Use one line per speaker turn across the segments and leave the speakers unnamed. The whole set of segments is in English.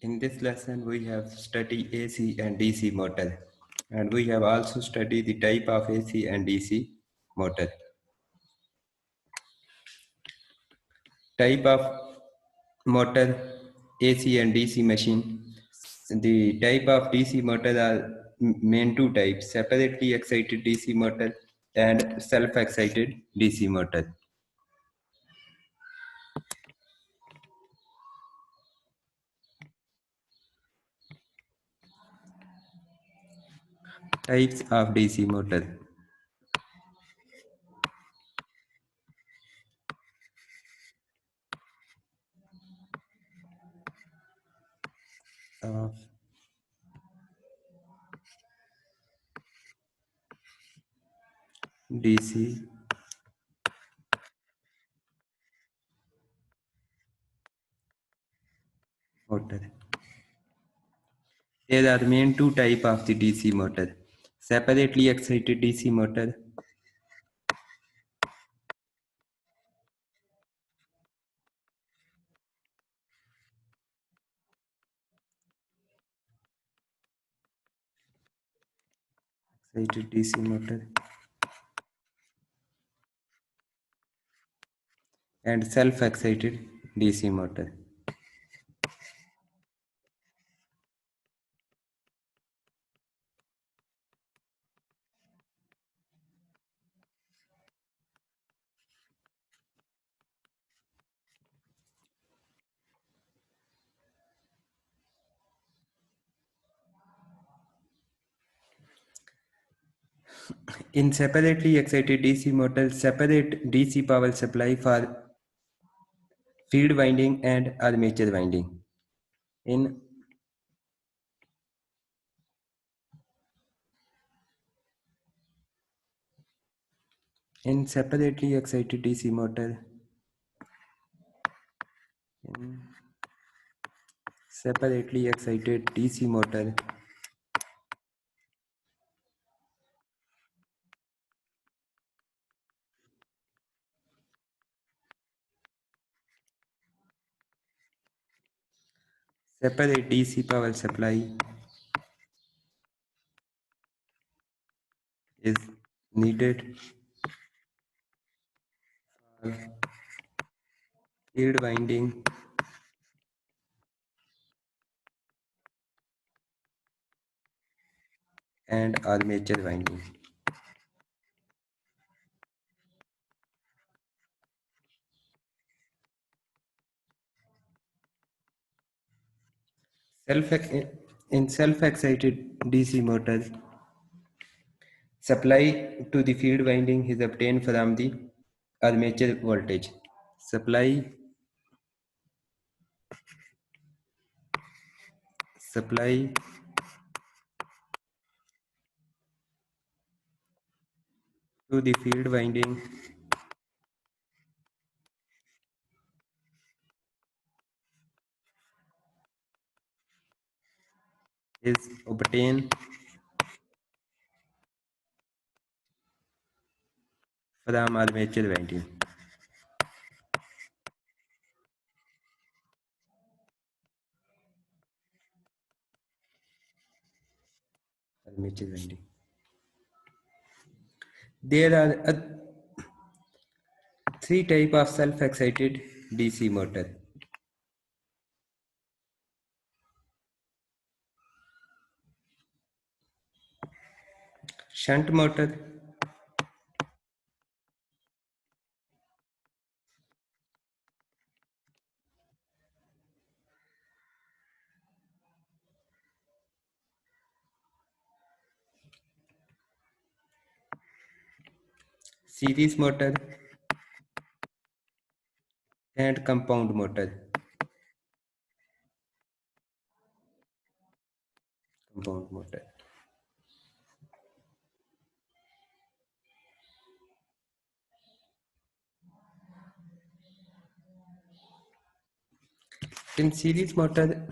In this lesson, we have studied AC and DC motor, and we have also studied the type of AC and DC motor. Type of motor, AC and DC machine. The type of DC motor are main two types: separately excited DC motor and self-excited DC motor. Types of DC motor. Of DC motor. There are main two type of the DC motor: separately excited DC motor excited DC motor and self-excited DC motor. In separately excited DC motor, separate DC power supply for field winding and armature winding. In separately excited DC motor, in separately excited DC motor, separate DC power supply is needed for field winding and armature winding. Self in self-excited DC motor, supply to the field winding is obtained from the armature voltage. Supply to the field winding is obtained from armature winding. Armature winding. There are three type of self-excited DC motor. Shunt motor, series motor, and compound motor. Compound motor. In series motor,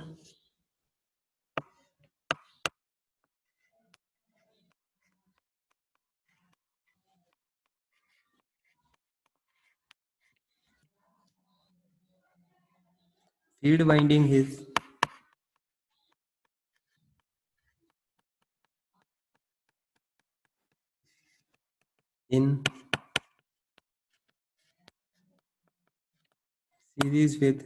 field winding is in series with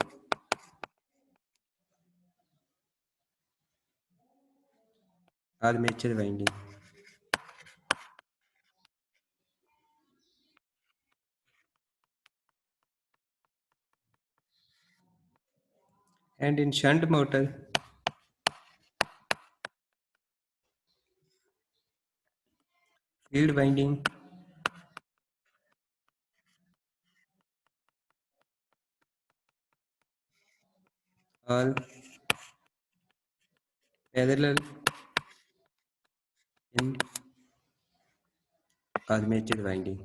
armature winding. And in shunt motor, field winding all parallel in armature winding.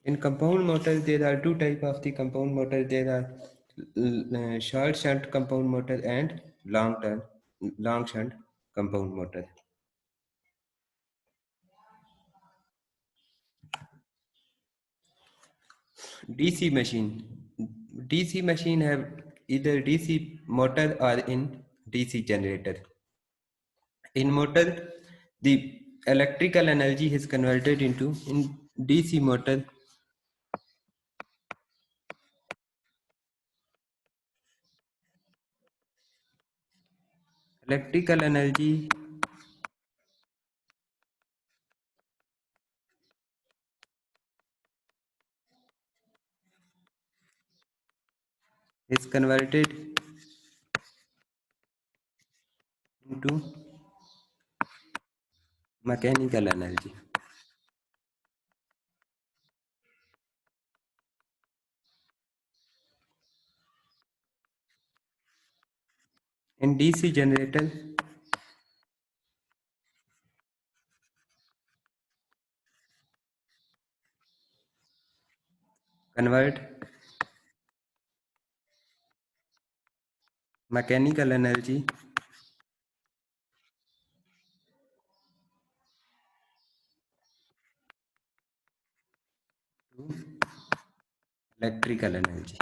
In compound motor, there are two types of the compound motor. There are short shunt compound motor and long shunt compound motor. DC machine. DC machine have either DC motor or in DC generator. In motor, the electrical energy is converted into in DC motor. Electrical energy is converted into mechanical energy. In DC generator, convert mechanical energy to electrical energy.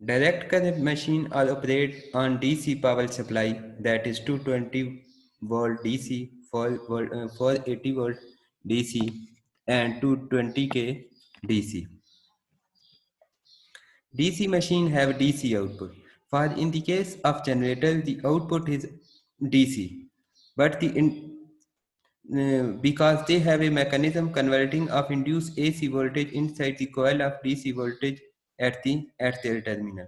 Direct current machine are operate on DC power supply, that is 220 volt DC, 480 volt DC and 220k DC. DC machine have DC output. For in the case of generator, the output is DC, but because they have a mechanism converting of induced AC voltage inside the coil of DC voltage at their terminal.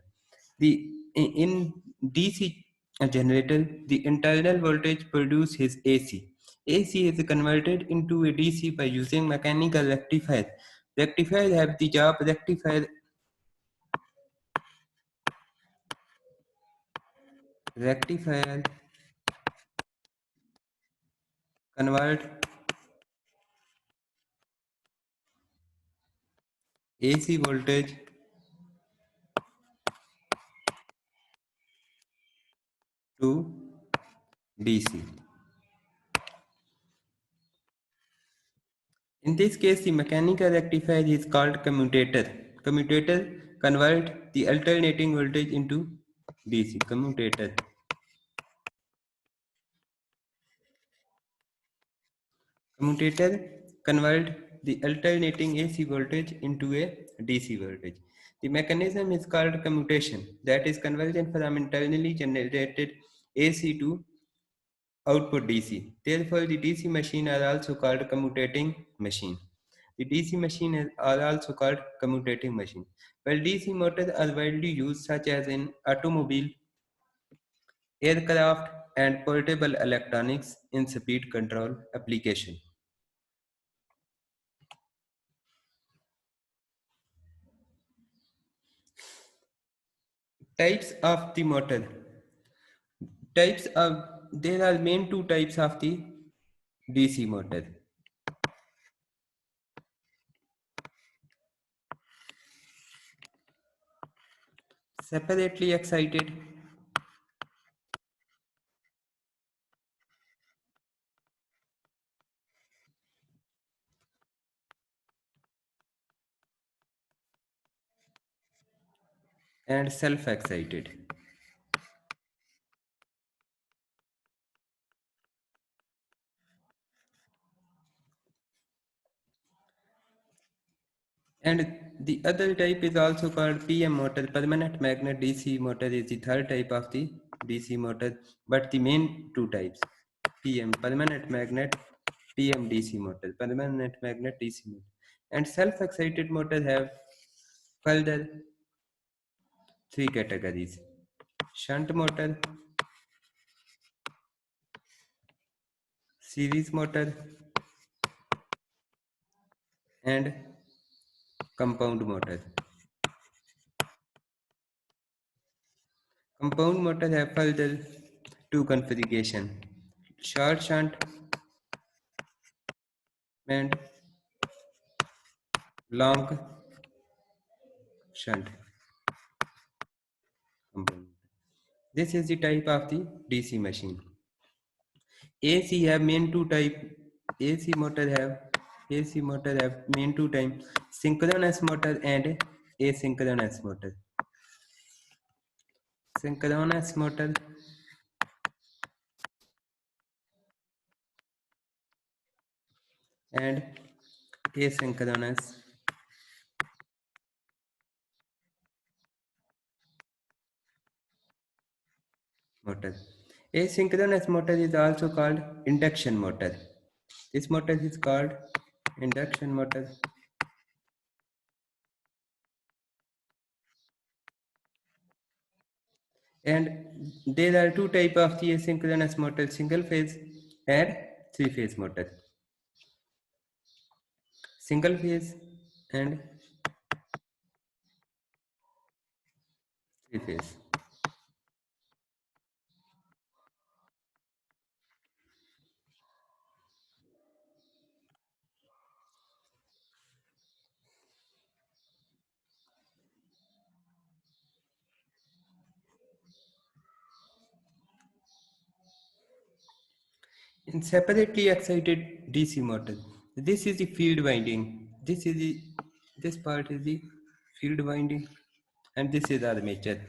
In DC generator, the internal voltage produces his AC. AC is converted into a DC by using mechanical rectifier. Rectifier have the job rectifier convert AC voltage to DC. In this case, the mechanical rectifier is called commutator. Commutator convert the alternating voltage into DC. Commutator convert the alternating AC voltage into a DC voltage. The mechanism is called commutation, that is conversion from internally generated AC to output DC. Therefore, the DC machine are also called commutating machine. The DC machine are also called commutating machine. While DC motors are widely used, such as in automobile, aircraft, and portable electronics in speed control application. Types of the motor. Types of There are main two types of the DC motor. Separately excited and self-excited. And the other type is also called PM motor. Permanent magnet DC motor is the third type of the DC motor, but the main two types, PM, permanent magnet, PM DC motor, permanent magnet DC motor. And self-excited motor have further three categories: shunt motor, series motor, and compound motor. Compound motor have further two configuration: short shunt and long shunt compound. This is the type of the DC machine. AC have main two type. AC motor have AC motor have main two type: synchronous motor and asynchronous motor. Synchronous motor and asynchronous motor. Asynchronous motor is also called induction motor. This motor is called induction motor. And there are two type of the asynchronous motor: single phase and three phase motor. Single phase and three phase. In separately excited DC motor, this is the field winding. This part is the field winding, and this is armature.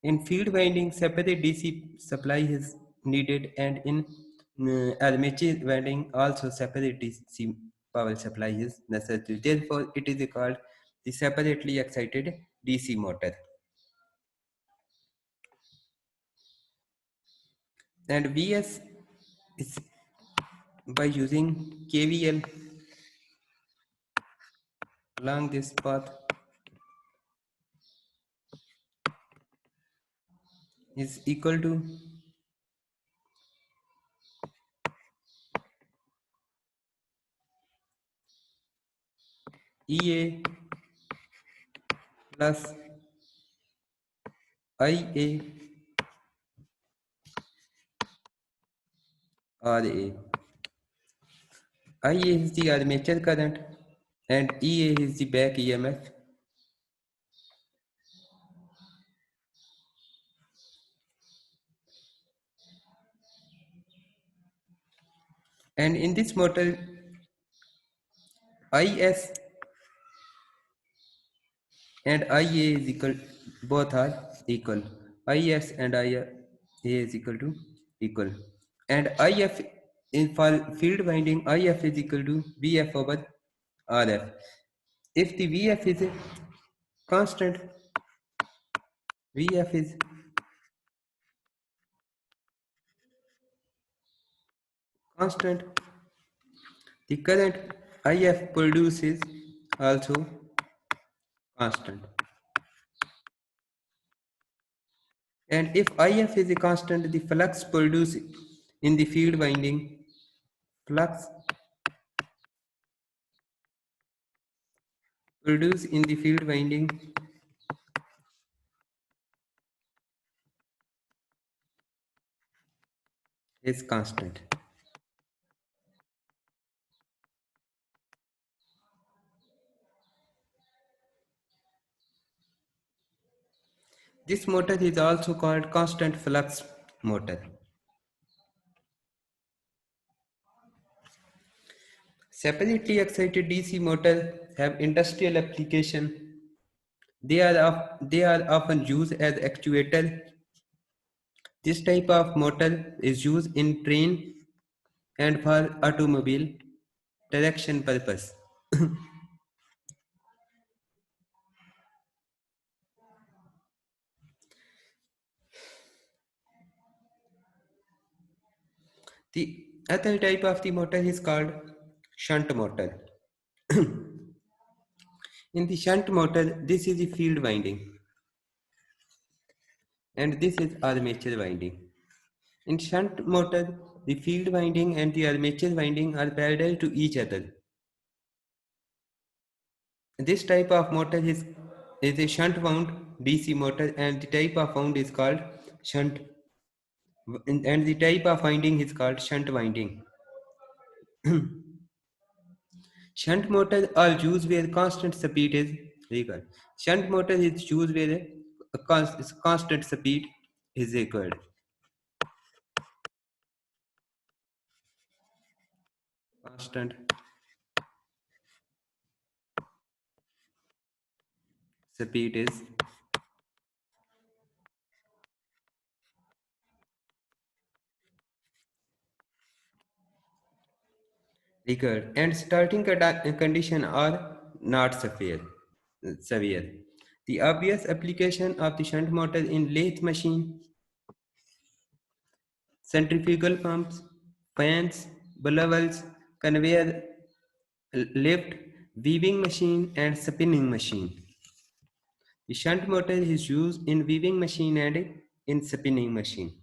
In field winding, separate DC supply is needed, and in armature winding, also separate DC power supply is necessary. Therefore, it is called the separately excited DC motor. And VS is by using KVL along this path is equal to EA plus IA RA. IA is the armature current and EA is the back EMF. And in this motor, IS and IA is equal, both are equal. IS and IA is equal to equal. And IF in field winding, IF is equal to VF over RF. If the VF is a constant, VF is constant, the current IF produces also constant. And if IF is a constant, the flux produced in the field winding, flux produced in the field winding is constant. This motor is also called constant flux motor. Separately excited DC motor have industrial application They are often used as actuator. This type of motor is used in train and for automobile traction purpose. The other type of the motor is called shunt motor. In the shunt motor, this is the field winding and this is armature winding. In shunt motor, the field winding and the armature winding are parallel to each other. This type of motor is a shunt wound DC motor and the type of wound is called shunt and the type of winding is called shunt winding. Shunt motor are used where constant speed is required. Shunt motor is used where constant speed is required. Constant speed is required and starting condition are not severe. The obvious application of the shunt motor in lathe machine, centrifugal pumps, fans, blowers, conveyor lift, weaving machine and spinning machine. The shunt motor is used in weaving machine and in spinning machine.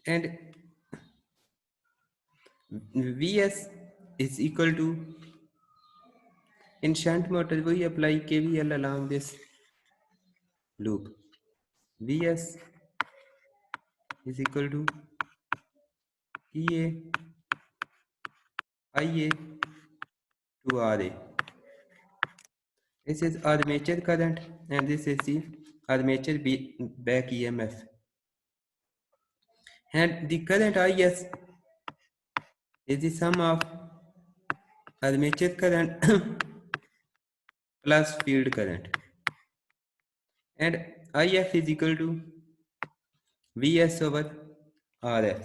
And Vs is equal to, in shunt motor we apply KVL along this loop. Vs is equal to EA IA to RA. This is armature current and this is the armature back EMF. And the current IS is the sum of armature current plus field current. And IF is equal to Vs over Rf.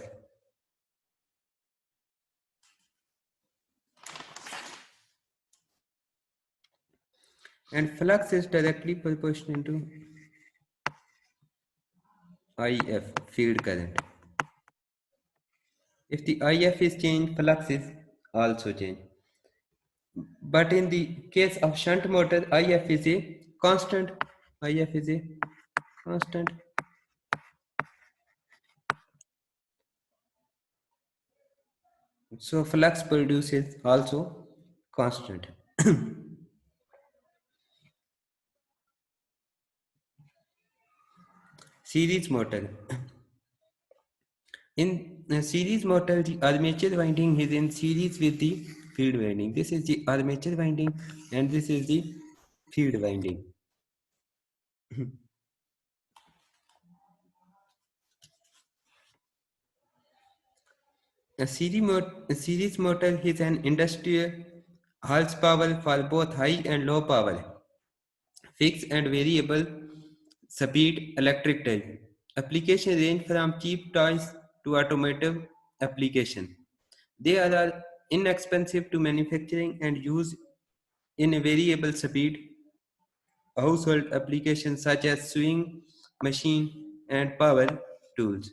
And flux is directly proportional to IF, field current. If the IF is changed, flux is also changed. But in the case of shunt motor, IF is a constant. IF is a constant. So flux produces also constant. Series motor. In a series motor, the armature winding is in series with the field winding. This is the armature winding and this is the field winding. A series motor is an industrial horsepower for both high and low power, fixed and variable speed electric type. Application range from cheap toys to automotive application. They are inexpensive to manufacturing and use in a variable speed household applications such as sewing machine and power tools.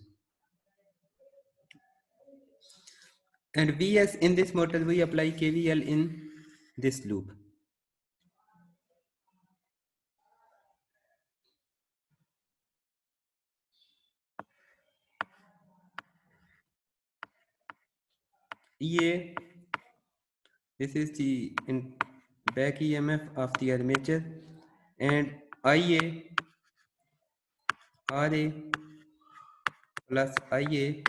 And Vs in this motor we apply KVL in this loop. EA, this is the back EMF of the armature, and IA RA plus IA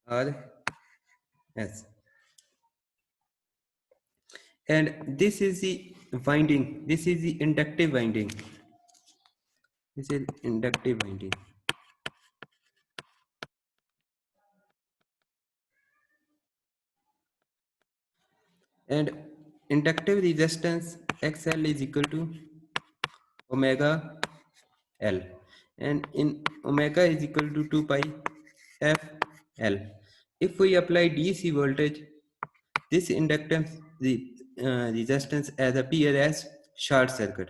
RS. And this is the winding, this is the inductive winding. This is inductive winding. and inductive resistance XL is equal to omega L, and in omega is equal to 2 pi f L. If we apply DC voltage, this inductance resistance as appear as short circuit.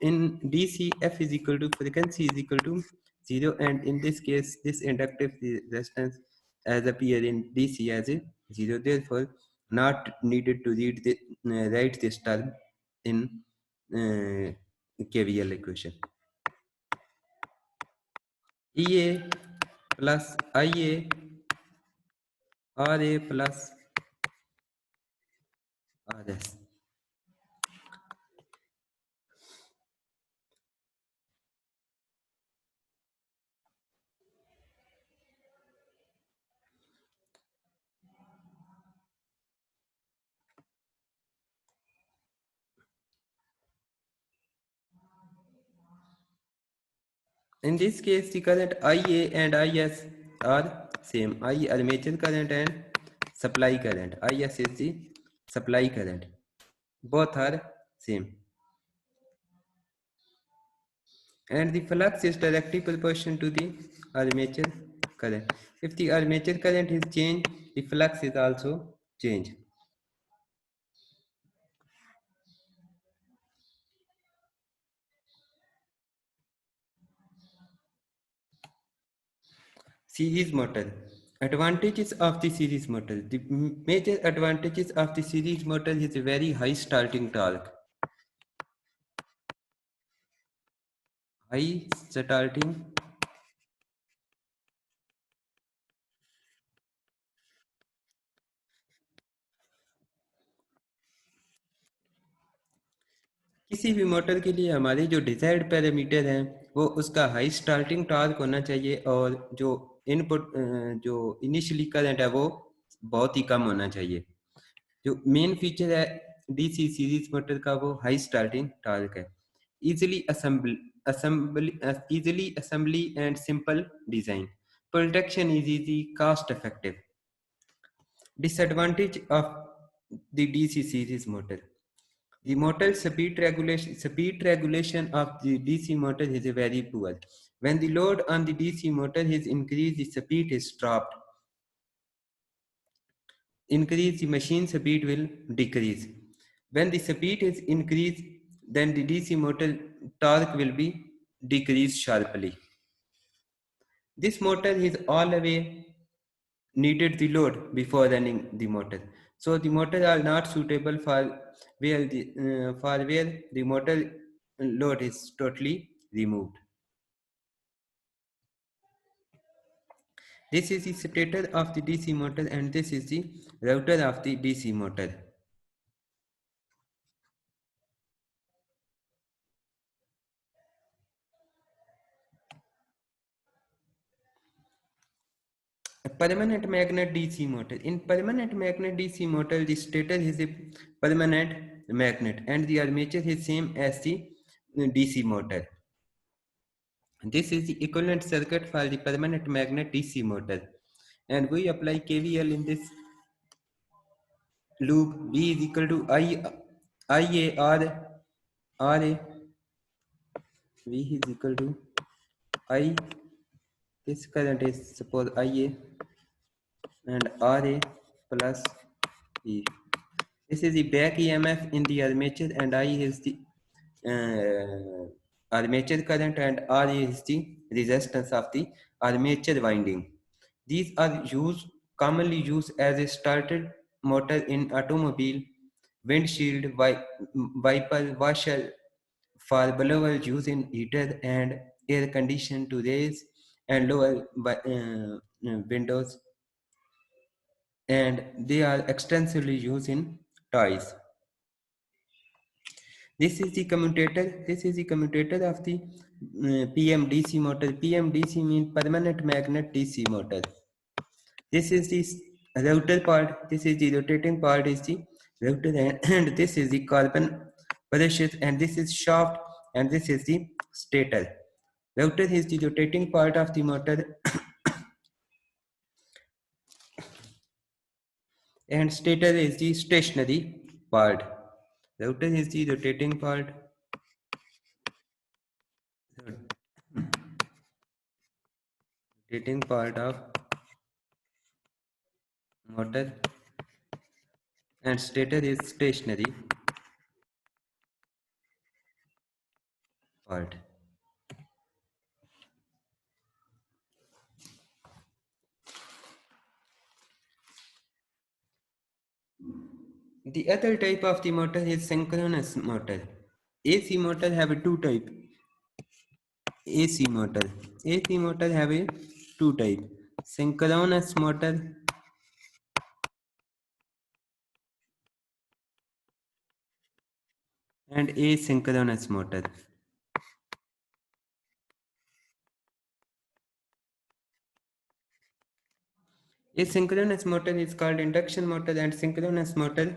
In DC, F is equal to frequency is equal to 0, and in this case, this inductive resistance as appear in DC as a 0. Therefore, not needed to write this term in KVL equation. EA plus IA RA plus RS. In this case, the current IA and IS are same. I armature current and supply current. IS is the supply current. Both are same. And the flux is directly proportional to the armature current. If the armature current is changed, the flux is also changed. Series motor. Advantages of the series motor. The major advantages of the series motor is a very high starting torque. High starting किसी भी motor के लिए हमारे जो desired parameter हैं वो उसका high starting torque होना चाहिए और जो इनपुट जो इनिशियली करंट है वो बहुत ही कम होना चाहिए। जो मेन फीचर है डीसी सीरीज मोटर का वो हाई स्टार्टिंग टॉर्क है। Easily assembly and simple design. Production is easy, cost effective. Disadvantage of the DC series motor. The motor speed regulation of the DC motor is very poor. When the load on the DC motor is increased, the speed is dropped. Increase the machine speed will decrease. When the speed is increased, then the DC motor torque will be decreased sharply. This motor is always needed the load before running the motor. So the motor are not suitable for where the motor load is totally removed. This is the stator of the DC motor and this is the router of the DC motor. A permanent magnet DC motor. In permanent magnet DC motor, the stator is a permanent magnet and the armature is same as the DC motor. This is the equivalent circuit for the permanent magnet DC motor, and we apply KVL in this loop. V is equal to IAR RA. V is equal to I. This current is suppose IA and RA plus E. This is the back EMF in the armature, and I is the armature current, and RA is the resistance of the armature winding. These are commonly used as a starter motor in automobile, windshield, wiper, washer, for blower use in heater and air condition to raise and lower windows, and they are extensively used in toys. This is the commutator. This is the commutator of the PMDC motor. PMDC means permanent magnet DC motor. This is the router part. This is the rotating part is the router, and this is the carbon brushes, and this is shaft, and this is the stator. Router is the rotating part of the motor and stator is the stationary part. Router is the rotating part. Rotating part of motor, and stator is stationary part. The other type of the motor is synchronous motor. AC motor have a two type. AC motor. AC motor have a two type. Synchronous motor and asynchronous motor. Asynchronous motor is called induction motor, and synchronous motor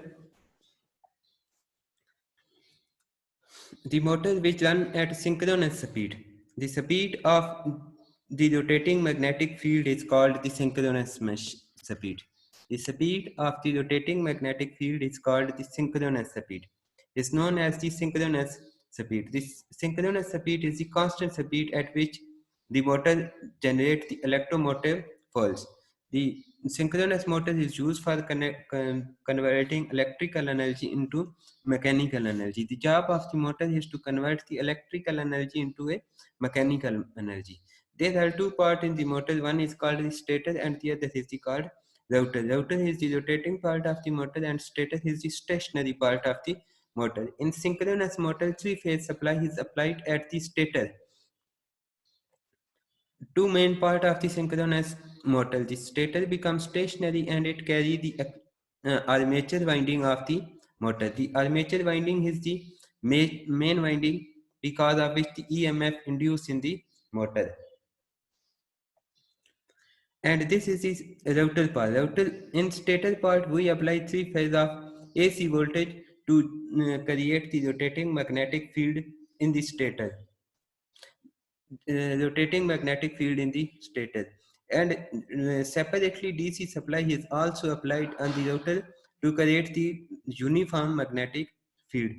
the motor which run at synchronous speed. The speed of the rotating magnetic field is called the synchronous speed. The speed of the rotating magnetic field is called the synchronous speed. Is known as the synchronous speed. This synchronous speed is the constant speed at which the motor generates the electromotive force. The synchronous motor is used for converting electrical energy into mechanical energy. The job of the motor is to convert the electrical energy into a mechanical energy. There are two parts in the motor. One is called the stator and the other is called rotor. Rotor is the rotating part of the motor and stator is the stationary part of the motor. In synchronous motor, three-phase supply is applied at the stator. Two main part of the synchronous motor. The stator becomes stationary and it carries the armature winding of the motor. The armature winding is the main winding because of which the EMF induced in the motor. And this is the rotor part. In stator part, we apply three phase of AC voltage to create the rotating magnetic field in the stator. Rotating magnetic field in the stator, and separately DC supply is also applied on the rotor to create the uniform magnetic field.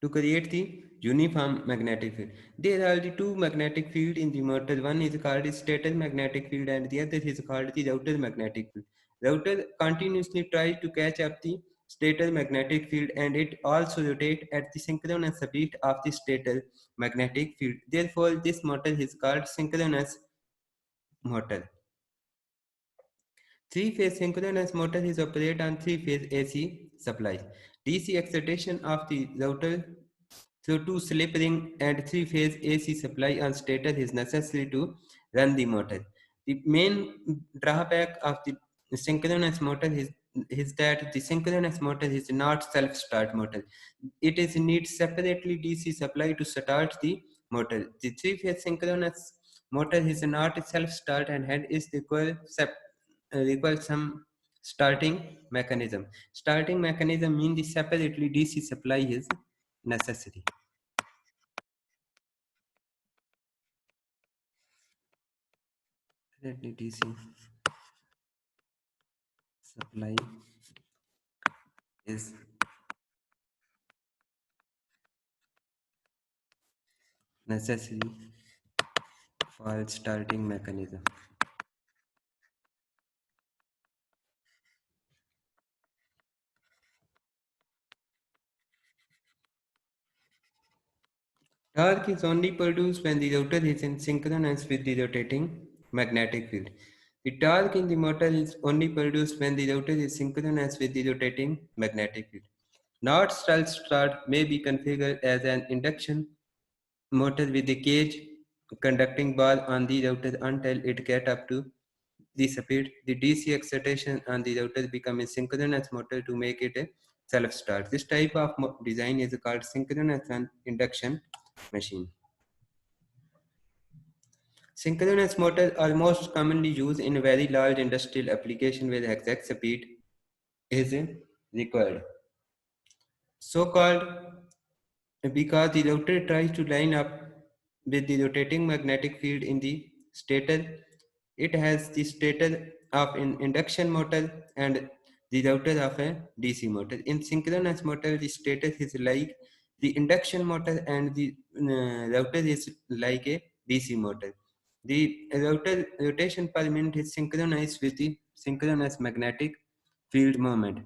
To create the uniform magnetic field, there are the two magnetic field in the motor. One is called stator magnetic field and the other is called the rotor magnetic field. Rotor continuously tries to catch up the stator magnetic field and it also rotates at the synchronous speed of the stator magnetic field. Therefore, this motor is called synchronous motor. Three-phase synchronous motor is operated on three-phase AC supply. DC excitation of the rotor through two slip ring and three-phase AC supply on stator is necessary to run the motor. The main drawback of the synchronous motor is that the synchronous motor is not self-start motor. It is needs separately DC supply to start the motor. The three-phase synchronous motor is not self-start and hence is require some starting mechanism. Starting mechanism means the separately DC supply is necessary. Separately DC supply is necessary for starting mechanism. Torque is only produced when the rotor is in synchronous with the rotating magnetic field. The torque in the motor is only produced when the rotor is synchronous with the rotating magnetic field. Not self-start may be configured as an induction motor with a cage conducting bar on the rotor until it gets up to the speed. The DC excitation on the rotor becomes a synchronous motor to make it a self-start. This type of design is called synchronous and induction machine. Synchronous motors are most commonly used in very large industrial applications where exact speed is required. So-called because the rotor tries to line up with the rotating magnetic field in the stator. It has the stator of an induction motor and the router of a DC motor. In synchronous motor, the status is like the induction motor and the router is like a DC motor. The router rotation per minute is synchronized with the synchronous magnetic field moment.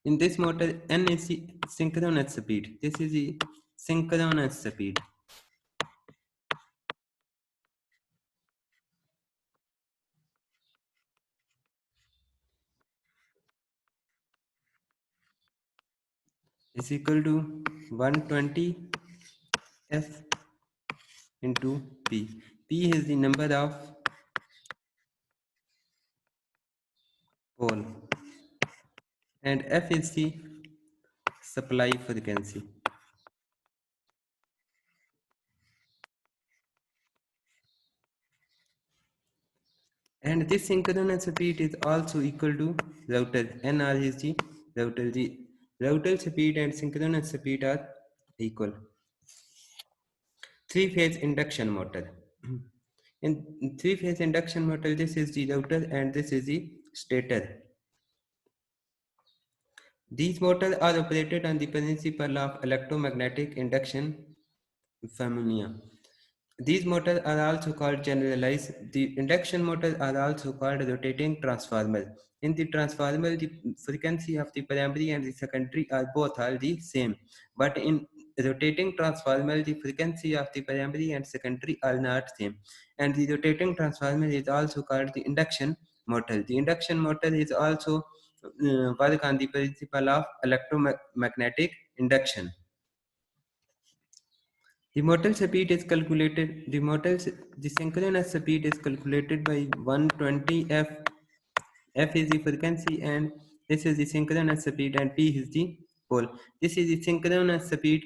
In this motor, n is the synchronous speed. This is the synchronous speed. Is equal to 120 F into P. P is the number of pole and F is the supply frequency. And this synchronous speed is also equal to router. NR is the router. The router speed and synchronous speed are equal. Three-phase induction motor. In three-phase induction motor, this is the router and this is the stator. These motors are operated on the principle of electromagnetic induction phenomena. These motors are also called generalized. The induction motors are also called rotating transformer. In the transformer, the frequency of the primary and the secondary are both all the same. But in rotating transformer, the frequency of the primary and secondary are not same. And the rotating transformer is also called the induction motor. The induction motor is also work on the principle of electromagnetic induction. The synchronous speed is calculated by 120 F. F is the frequency and this is the synchronous speed and P is the pole. This is the synchronous speed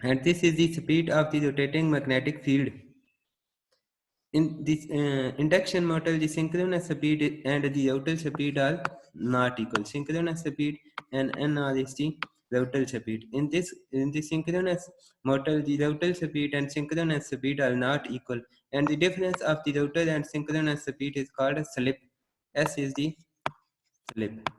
and this is the speed of the rotating magnetic field. In this induction motor, the synchronous speed and the router speed are not equal. Synchronous speed and NR is the router speed. In the synchronous motor, the router speed and synchronous speed are not equal, and the difference of the router and synchronous speed is called a slip. S is the slip.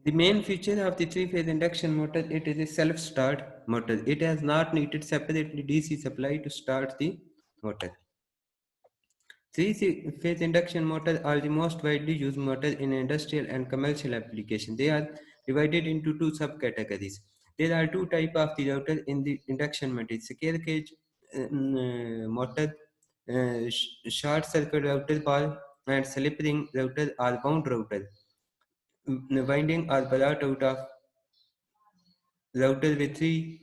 The main feature of the three-phase induction motor, it is a self-start motor. It has not needed separately DC supply to start the motor. Three-phase induction motors are the most widely used motors in industrial and commercial application. They are divided into two subcategories. There are two types of the router in the induction motor: square cage motor, short circuit router bar, and slip ring router or wound router. Winding are brought out of router with three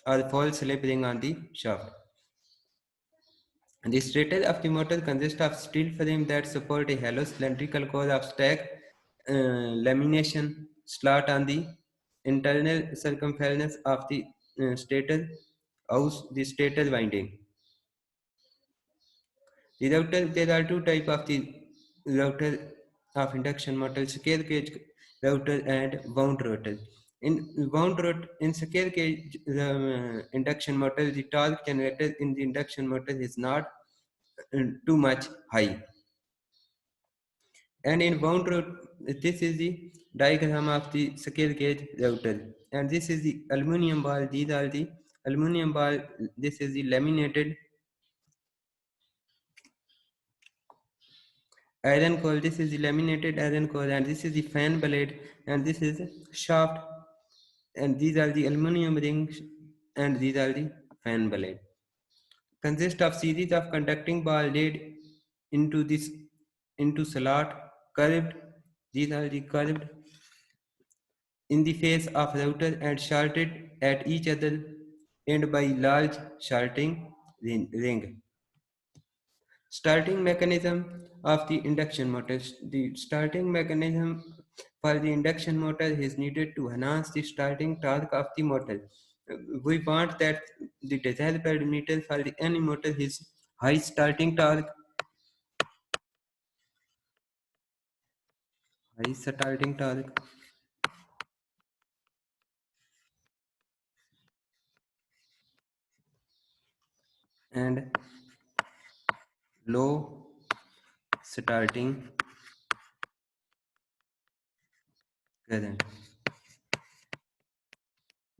or four slip ring on the shaft. The stator of the motor consists of steel frame that support a hollow cylindrical core of stack lamination slot on the internal circumference of the stator house the stator winding. The router, there are two types of the router of induction motor: square cage router and wound router. In square cage induction motor, the torque generated in the induction motor is not too much high. And in wound route, this is the diagram of the scale gauge router. And this is the aluminum ball. These are the aluminum ball. This is the laminated iron core. This is the laminated iron core. And this is the fan blade. And this is shaft. And these are the aluminum rings. And these are the fan blade. Consist of series of conducting ball laid into this into slot curved. These are the curved in the face of router and shorted at each other end by large shorting ring. Starting mechanism of the induction motor. The starting mechanism for the induction motor is needed to enhance the starting torque of the motor. We want that the desired parameter for any motor is high starting torque, high starting torque, and low starting current.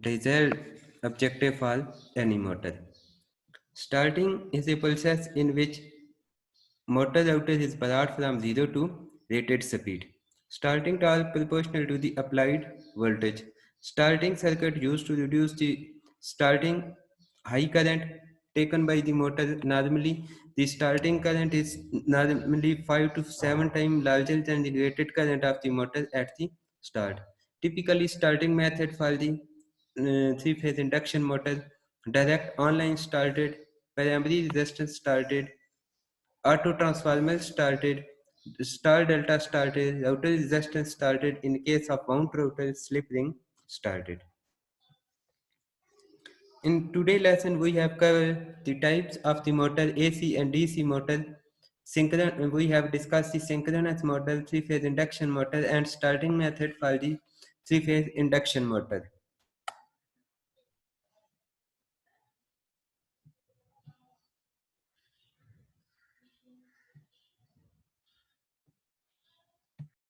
Desired objective for any motor. Starting is a process in which motor output is brought from 0 to rated speed. Starting torque proportional to the applied voltage. Starting circuit used to reduce the starting high current taken by the motor. Normally, the starting current is normally 5 to 7 times larger than the rated current of the motor at the start. Typically, starting method for the three-phase induction motor: direct online started, primary resistance started, auto transformer started, star delta started, router resistance started. In case of mount router, slip ring started. In today's lesson, we have covered the types of the motor, AC and DC motor. We have discussed the synchronous motor, three-phase induction motor, and starting method for the three-phase induction motor.